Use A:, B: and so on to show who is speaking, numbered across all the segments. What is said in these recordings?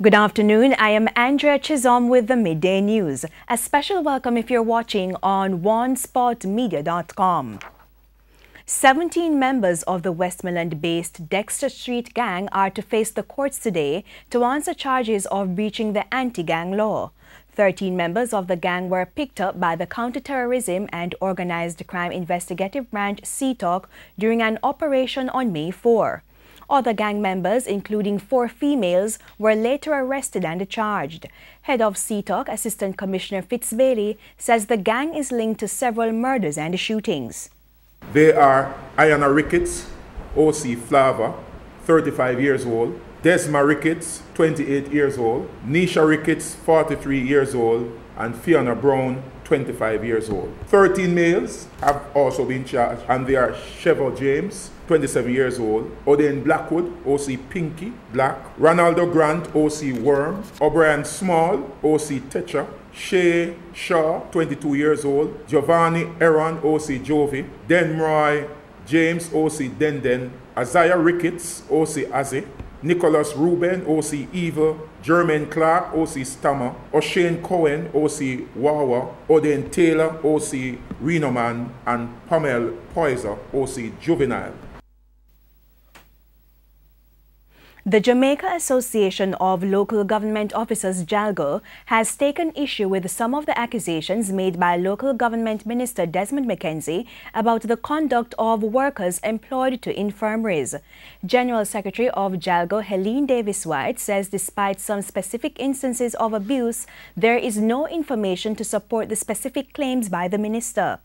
A: Good afternoon. I am Andrea Chisholm with the Midday News. A special welcome if you're watching on onespotmedia.com. 17 members of the Westmoreland-based Dexter Street gang are to face the courts today to answer charges of breaching the anti-gang law. 13 members of the gang were picked up by the Counterterrorism and Organized Crime Investigative Branch CTOC during an operation on May 4. Other gang members, including 4 females, were later arrested and charged. Head of CTOC, Assistant Commissioner Fitzbailey, says the gang is linked to several murders and shootings.
B: They are Ayana Ricketts, OC Flava, 35 years old, Desma Ricketts, 28 years old, Nisha Ricketts, 43 years old, and Fiona Brown, 25 years old. 13 males have also been charged, and they are Cheval James, 27 years old, Oden Blackwood, OC Pinky, Black, Ronaldo Grant, OC Worm, O'Brien Small, OC Tetra, Shay Shaw, 22 years old, Giovanni Aaron, OC Jovi, Denroy James, OC Denden, Isaiah Ricketts, OC Azzy, Nicholas Ruben, OC Evil, Jermaine Clark, OC Stammer, O'Shane Cohen, OC Wawa, Oden Taylor, OC Renoman, and Pamela Poiser, OC Juvenile.
A: The Jamaica Association of Local Government Officers, JALGO, has taken issue with some of the accusations made by Local Government Minister Desmond McKenzie about the conduct of workers employed to infirmaries. General Secretary of JALGO, Helene Davis-White, says despite some specific instances of abuse, there is no information to support the specific claims by the minister.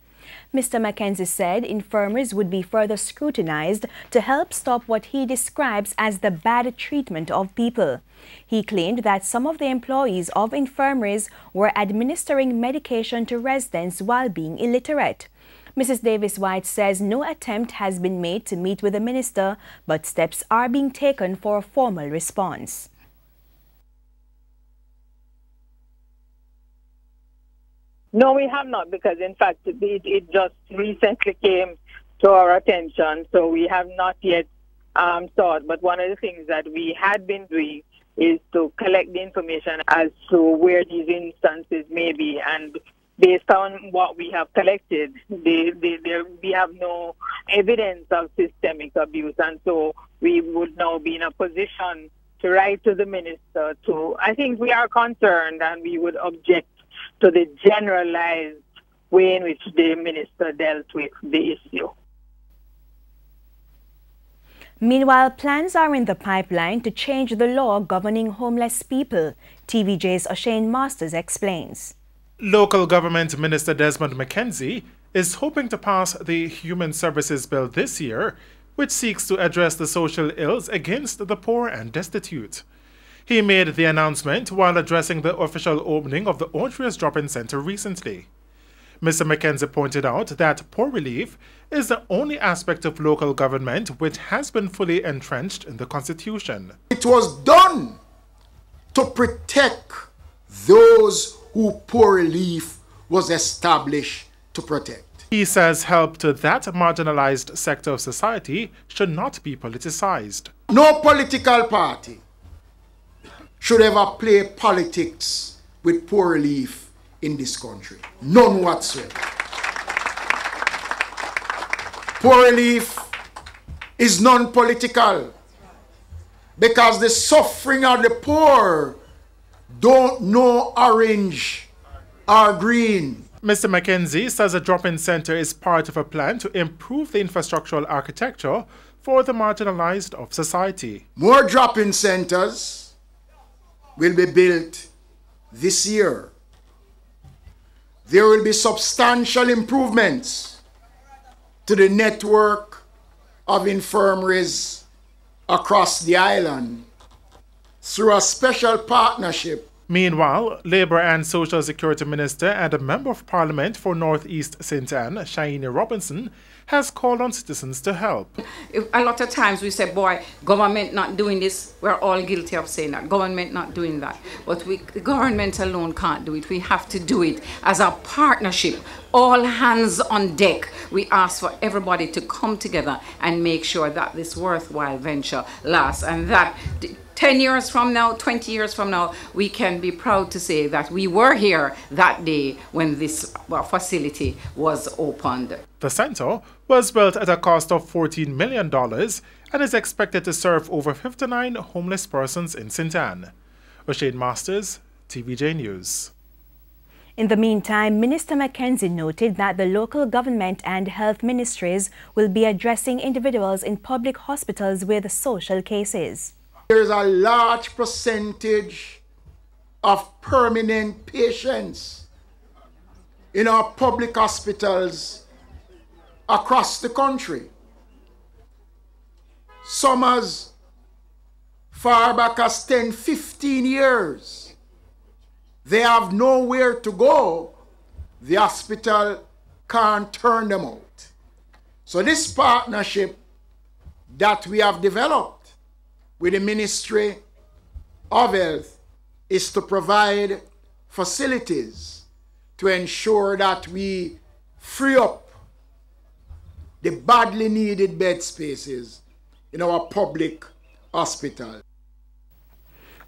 A: Mr. McKenzie said infirmaries would be further scrutinized to help stop what he describes as the bad treatment of people. He claimed that some of the employees of infirmaries were administering medication to residents while being illiterate. Mrs. Davis-White says no attempt has been made to meet with the minister, but steps are being taken for a formal response.
C: No, we have not, because in fact it just recently came to our attention, so we have not yet thought. But one of the things that we had been doing is to collect the information as to where these instances may be, and based on what we have collected, we have no evidence of systemic abuse, and so we would now be in a position to write to the minister to, I think we are concerned and we would object to the generalized way in which the minister dealt with the issue.
A: Meanwhile, plans are in the pipeline to change the law governing homeless people. TVJ's O'Shane Masters explains.
D: Local Government Minister Desmond McKenzie is hoping to pass the Human Services Bill this year, which seeks to address the social ills against the poor and destitute. He made the announcement while addressing the official opening of the Orangeries Drop-In Center recently. Mr. McKenzie pointed out that poor relief is the only aspect of local government which has been fully entrenched in the Constitution.
E: It was done to protect those who poor relief was established to protect.
D: He says help to that marginalized sector of society should not be politicized.
E: No political party should ever play politics with poor relief in this country. None whatsoever. Poor relief is non-political because the suffering of the poor don't know orange or green.
D: Mr. McKenzie says a drop-in center is part of a plan to improve the infrastructural architecture for the marginalized of society.
E: More drop-in centers will be built this year. There will be substantial improvements to the network of infirmaries across the island through a special partnership.
D: Meanwhile, Labour and Social Security Minister and a Member of Parliament for North East St. Anne, Shaini Robinson, has called on citizens to help.
F: A lot of times we say, boy, government not doing this. We're all guilty of saying that. Government not doing that. But the government alone can't do it. We have to do it as a partnership. All hands on deck. We ask for everybody to come together and make sure that this worthwhile venture lasts, and that 10 years from now, 20 years from now, we can be proud to say that we were here that day when this facility was opened.
D: The center was built at a cost of $14 million and is expected to serve over 59 homeless persons in St. Anne. O'Shane Masters, TVJ News.
A: In the meantime, Minister Mackenzie noted that the local government and health ministries will be addressing individuals in public hospitals with social cases.
E: There is a large percentage of permanent patients in our public hospitals across the country. Some as far back as 10, 15 years. They have nowhere to go. The hospital can't turn them out. So this partnership that we have developed with the Ministry of Health is to provide facilities to ensure that we free up the badly needed bed spaces in our public hospital.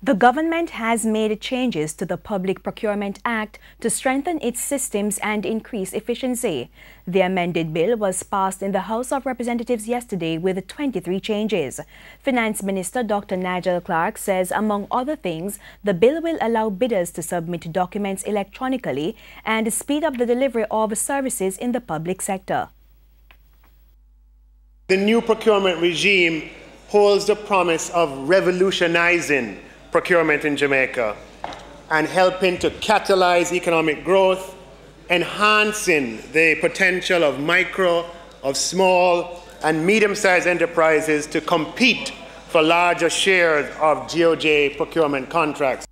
A: The government has made changes to the Public Procurement Act to strengthen its systems and increase efficiency. The amended bill was passed in the House of Representatives yesterday with 23 changes. Finance Minister Dr. Nigel Clark says, among other things, the bill will allow bidders to submit documents electronically and speed up the delivery of services in the public sector.
G: The new procurement regime holds the promise of revolutionizing procurement in Jamaica and helping to catalyze economic growth, enhancing the potential of micro, of small and medium-sized enterprises to compete for larger shares of GOJ procurement contracts.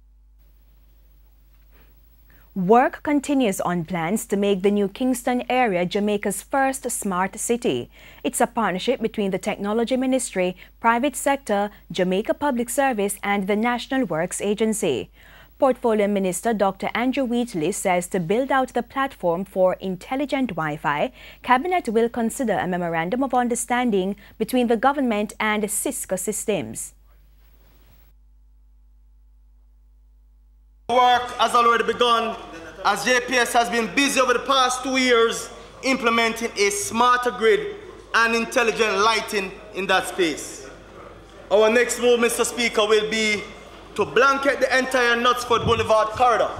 A: Work continues on plans to make the new Kingston area Jamaica's first smart city. It's a partnership between the Technology Ministry, private sector, Jamaica Public Service and the National Works Agency. Portfolio Minister Dr. Andrew Wheatley says to build out the platform for intelligent Wi-Fi, Cabinet will consider a memorandum of understanding between the government and Cisco Systems.
H: Work has already begun as JPS has been busy over the past 2 years implementing a smarter grid and intelligent lighting in that space. Our next move, Mr. Speaker, will be to blanket the entire Knutsford Boulevard corridor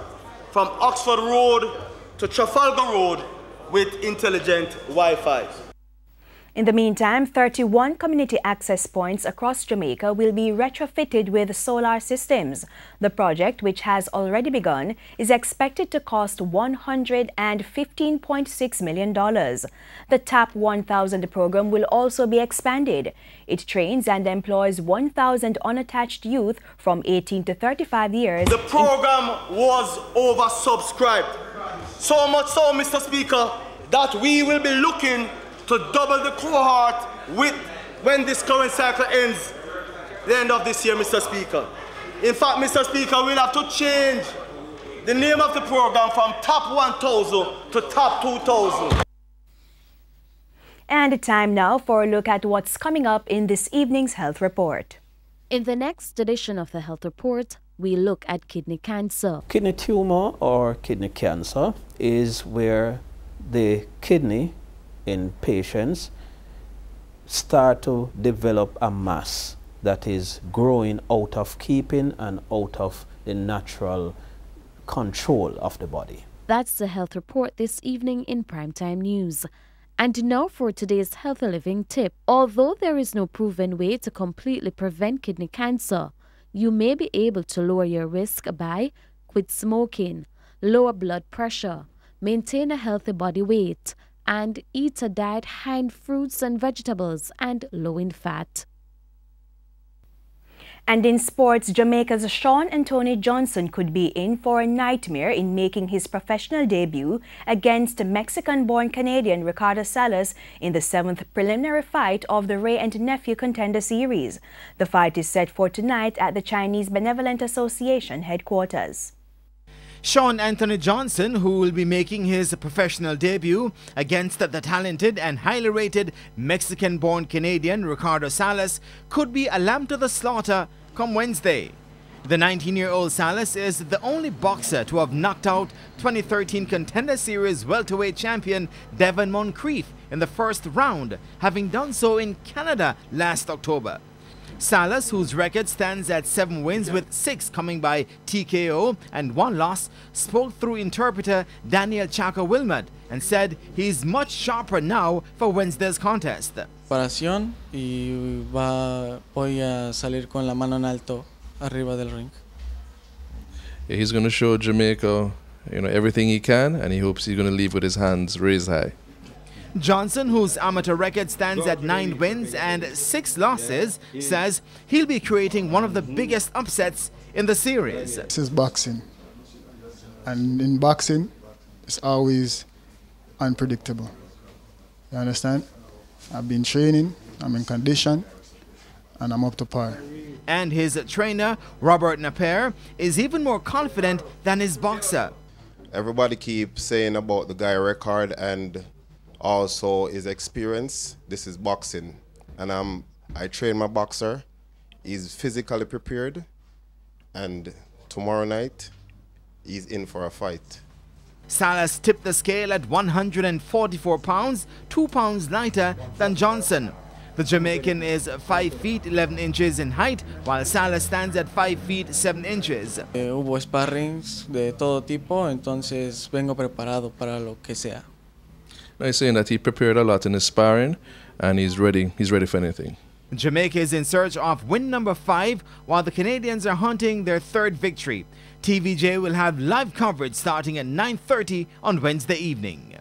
H: from Oxford Road to Trafalgar Road with intelligent Wi-Fi.
A: In the meantime, 31 community access points across Jamaica will be retrofitted with solar systems. The project, which has already begun, is expected to cost $115.6 million. The TAP 1000 program will also be expanded. It trains and employs 1,000 unattached youth from 18 to 35 years.
H: The program was oversubscribed. So much so, Mr. Speaker, that we will be looking to double the cohort when this current cycle ends the end of this year, Mr. Speaker. In fact, Mr. Speaker, we'll have to change the name of the program from TAP 1000 to TAP 2000.
A: And time now for a look at what's coming up in this evening's health report.
I: In the next edition of the health report, we look at kidney cancer.
J: Kidney tumor or kidney cancer is where the kidney in patients start to develop a mass that is growing out of keeping and out of the natural control of the body.
I: That's the health report this evening in Primetime News. And now for today's Healthy Living tip. Although there is no proven way to completely prevent kidney cancer, you may be able to lower your risk by quit smoking, lower blood pressure, maintain a healthy body weight, and eat a diet high in fruits and vegetables and low in fat.
A: And in sports, Jamaica's Shawn Johnson could be in for a nightmare in making his professional debut against Mexican-born Canadian Ricardo Salas in the 7th preliminary fight of the Ray and Nephew Contender Series. The fight is set for tonight at the Chinese Benevolent Association headquarters.
K: Shawn Johnson, who will be making his professional debut against the talented and highly rated Mexican-born Canadian Ricardo Salas, could be a lamb to the slaughter come Wednesday. The 19-year-old Salas is the only boxer to have knocked out 2013 Contender Series welterweight champion Devon Moncrief in the first round, having done so in Canada last October. Salas, whose record stands at 7 wins with 6 coming by TKO and 1 loss, spoke through interpreter Daniel Chaco Wilmot and said he's much sharper now for Wednesday's contest.
L: Preparación y voy a salir con la mano en alto arriba del ring.
M: Yeah, he's going to show Jamaica, everything he can, and he hopes he's going to leave with his hands raised high.
K: Johnson, whose amateur record stands at 9 wins and 6 losses, says he'll be creating one of the biggest upsets in the series.
N: This is boxing, and in boxing, it's always unpredictable. You understand? I've been training, I'm in condition, and I'm up to par.
K: And his trainer, Robert Napier, is even more confident than his boxer.
O: Everybody keeps saying about the guy record and also his experience. This is boxing, and I train my boxer. He's physically prepared, and tomorrow night he's in for a fight.
K: Salas tipped the scale at 144 pounds, 2 pounds lighter than Johnson. The Jamaican is 5 feet 11 inches in height, while Salas stands at 5 feet 7 inches.
L: Hubo sparrings de todo tipo, entonces vengo preparado para lo que sea.
M: He's saying that he prepared a lot in his sparring, and he's ready for anything.
K: Jamaica is in search of win number 5, while the Canadians are hunting their 3rd victory. TVJ will have live coverage starting at 9:30 on Wednesday evening.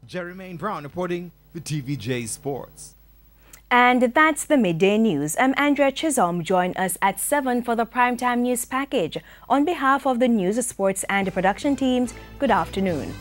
K: Jermaine Brown reporting for TVJ Sports.
A: And that's the midday news. I'm Andrea Chisholm. Join us at 7 for the primetime news package. On behalf of the news, sports and production teams, good afternoon.